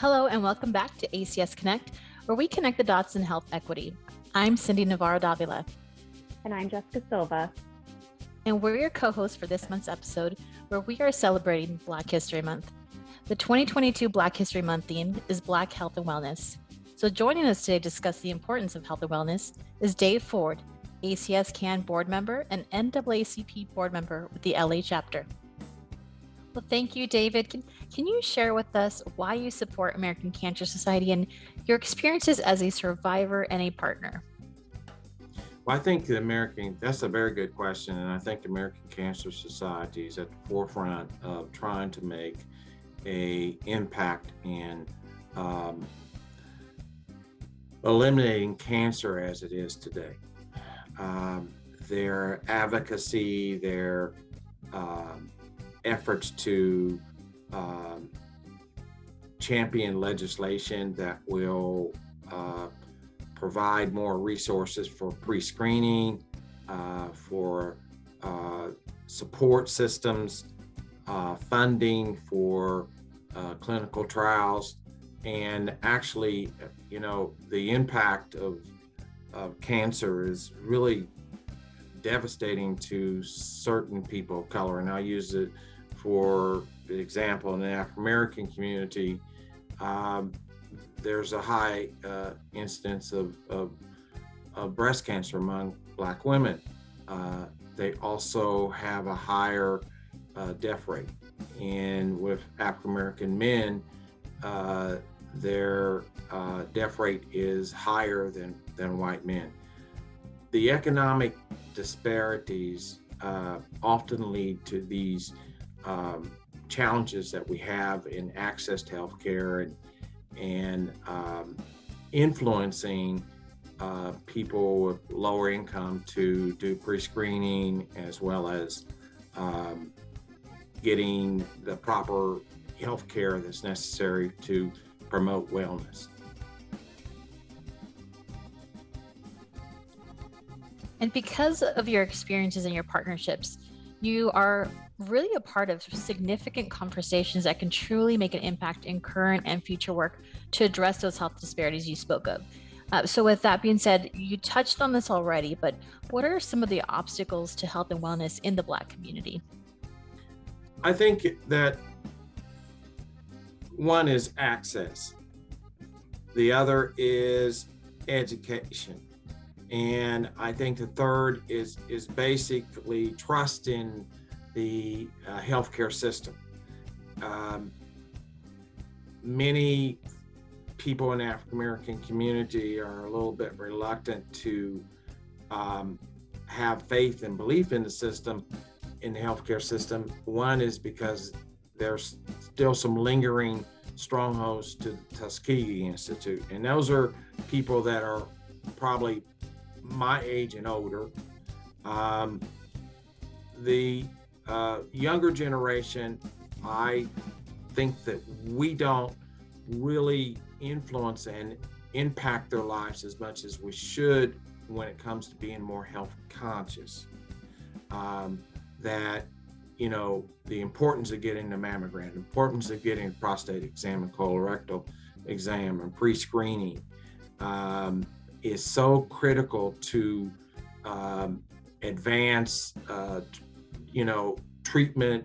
Hello and welcome back to ACS Connect, where we connect the dots in health equity. I'm Cindy Navarro-Davila. And I'm Jessica Silva. And we're your co-hosts for this month's episode, where we are celebrating Black History Month. The 2022 Black History Month theme is Black Health and Wellness. So joining us today to discuss the importance of health and wellness is Dave Ford, ACS CAN Board Member and NAACP Board Member with the LA chapter. Well, thank you, David. Can you share with us why you support American Cancer Society and your experiences as a survivor and a partner? Well, I think that's a very good question. And I think the American Cancer Society is at the forefront of trying to make an impact in eliminating cancer as it is today. Their advocacy, their efforts to champion legislation that will provide more resources for pre-screening, for support systems, funding for clinical trials, and actually, the impact of cancer is really devastating to certain people of color. And I'll use it for example in the African American community. There's a high incidence of breast cancer among Black women. They also have a higher death rate. And with African American men, their death rate is higher than white men. The economic disparities often lead to these challenges that we have in access to healthcare and influencing people with lower income to do pre-screening, as well as getting the proper healthcare that's necessary to promote wellness. And because of your experiences and your partnerships, you are really a part of significant conversations that can truly make an impact in current and future work to address those health disparities you spoke of. So with that being said, you touched on this already, but what are some of the obstacles to health and wellness in the Black community? I think that one is access. The other is education. And I think the third is basically trust in the healthcare system. Many people in the African American community are a little bit reluctant to have faith and belief in the system, in the healthcare system. One is because there's still some lingering strongholds to the Tuskegee Institute. And those are people that are probably my age and older. The younger generation, I think that we don't really influence and impact their lives as much as we should when it comes to being more health conscious. That, the importance of getting the mammogram, the importance of getting a prostate exam and colorectal exam and pre-screening is so critical to advance, treatment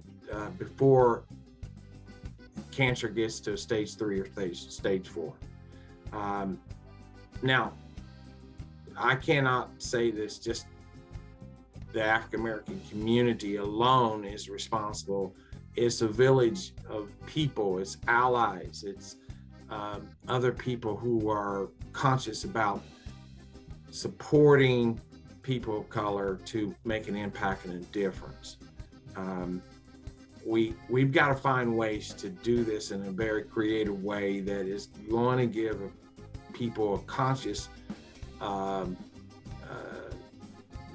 before cancer gets to stage 3 or stage 4. Now, I cannot say this just the African American community alone is responsible. It's a village of people, it's allies, it's other people who are conscious about supporting people of color to make an impact and a difference. We've got to find ways to do this in a very creative way that is going to give people a conscious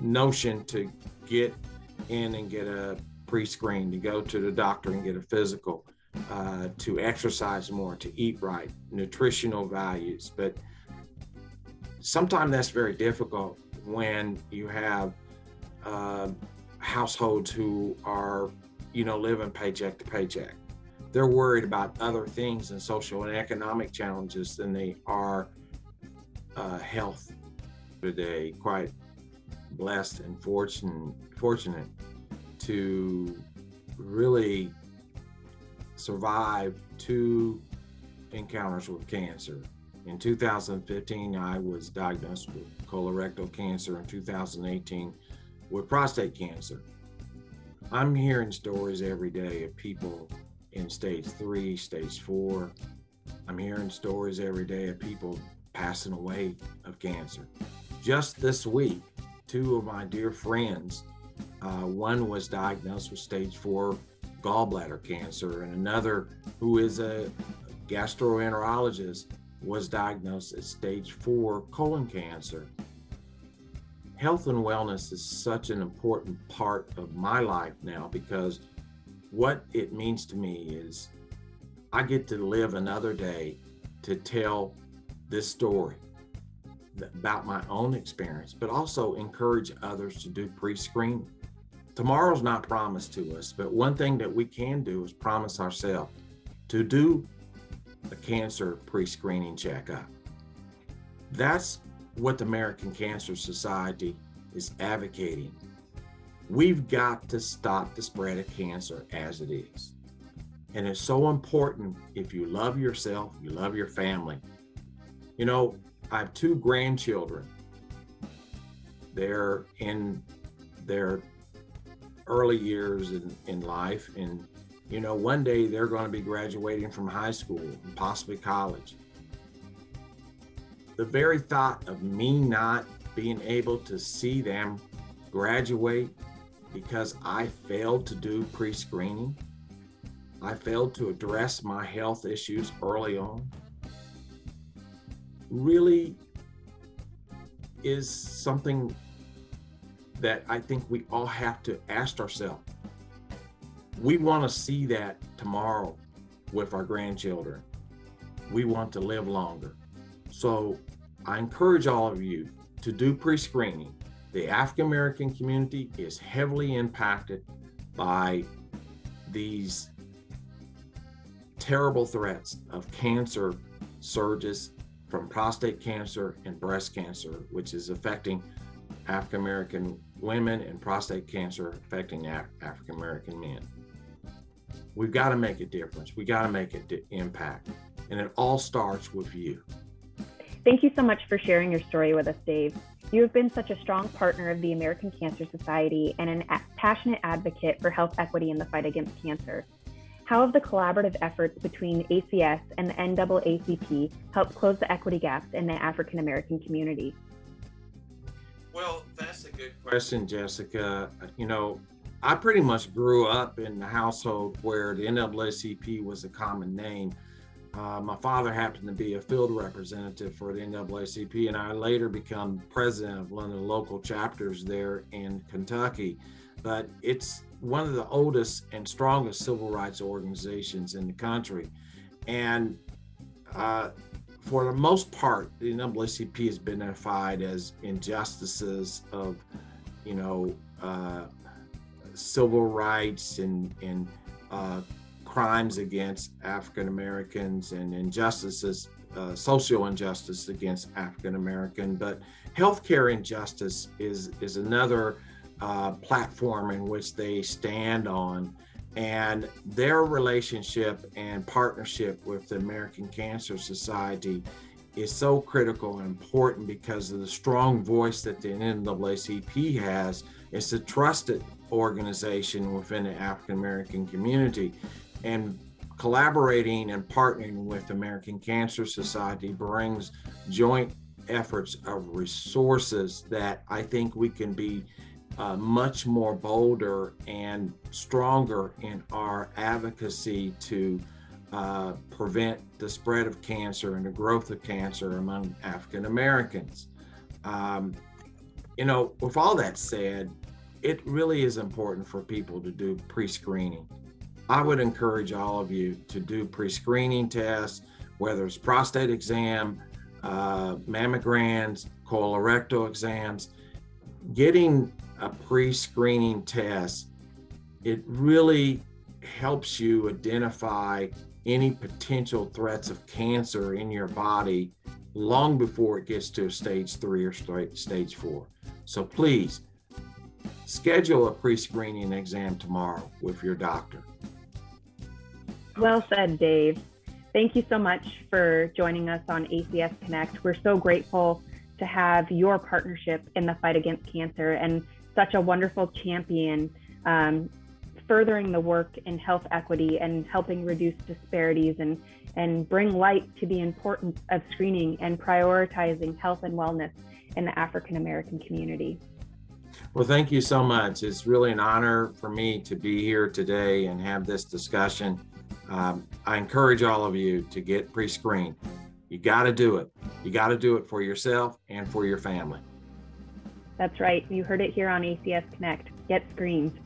notion to get in and get a pre-screen, to go to the doctor and get a physical, to exercise more, to eat right, nutritional values. But sometimes that's very difficult when you have households who are, living paycheck to paycheck. they're worried about other things and social and economic challenges than they are health. Today, quite blessed and fortunate to really survive 2 encounters with cancer. In 2015, I was diagnosed with colorectal cancer. In 2018, with prostate cancer. I'm hearing stories every day of people in stage 3, stage 4. I'm hearing stories every day of people passing away of cancer. Just this week, 2 of my dear friends, one was diagnosed with stage 4 gallbladder cancer, and another, who is a gastroenterologist, was diagnosed at stage 4 colon cancer. Health and wellness is such an important part of my life now, because what it means to me is I get to live another day to tell this story about my own experience, but also encourage others to do pre-screening. Tomorrow's not promised to us, but one thing that we can do is promise ourselves to do a cancer pre-screening checkup. That's what the American Cancer Society is advocating. We've got to stop the spread of cancer as it is. And it's so important, if you love yourself, you love your family. You know, I have 2 grandchildren. They're in their early years in life, and you know, one day they're going to be graduating from high school and possibly college. The very thought of me not being able to see them graduate because I failed to do pre-screening, I failed to address my health issues early on, really is something that I think we all have to ask ourselves. We want to see that tomorrow with our grandchildren. We want to live longer. So I encourage all of you to do pre-screening. The African American community is heavily impacted by these terrible threats of cancer surges from prostate cancer and breast cancer, which is affecting African American women, and prostate cancer affecting African American men. We've got to make a difference. We got to make an impact. And it all starts with you. Thank you so much for sharing your story with us, Dave. You have been such a strong partner of the American Cancer Society and a passionate advocate for health equity in the fight against cancer. How have the collaborative efforts between ACS and the NAACP helped close the equity gaps in the African American community? Well, that's a good question, Jessica. You know, I pretty much grew up in the household where the NAACP was a common name. My father happened to be a field representative for the NAACP, and I later become president of one of the local chapters there in Kentucky. But it's one of the oldest and strongest civil rights organizations in the country. And for the most part, the NAACP has been identified as injustices of, you know, civil rights and crimes against African Americans and injustices, social injustice against African American. But healthcare injustice is another platform in which they stand on, and their relationship and partnership with the American Cancer Society is so critical and important because of the strong voice that the NAACP has. It's a trusted organization within the African American community, and collaborating and partnering with the American Cancer Society brings joint efforts of resources that I think we can be much more bolder and stronger in our advocacy to prevent the spread of cancer and the growth of cancer among African Americans. You know, with all that said, it really is important for people to do pre-screening. I would encourage all of you to do pre-screening tests, whether it's prostate exam, mammograms, colorectal exams. Getting a pre-screening test, it really helps you identify any potential threats of cancer in your body long before it gets to stage 3 or stage 4. So please schedule a pre-screening exam tomorrow with your doctor. Well said, Dave. Thank you so much for joining us on ACS Connect. We're so grateful to have your partnership in the fight against cancer and such a wonderful champion furthering the work in health equity and helping reduce disparities and bring light to the importance of screening and prioritizing health and wellness in the African American community. Well, thank you so much. It's really an honor for me to be here today and have this discussion. I encourage all of you to get pre-screened. You got to do it. You got to do it for yourself and for your family. That's right. You heard it here on ACS Connect. Get screened.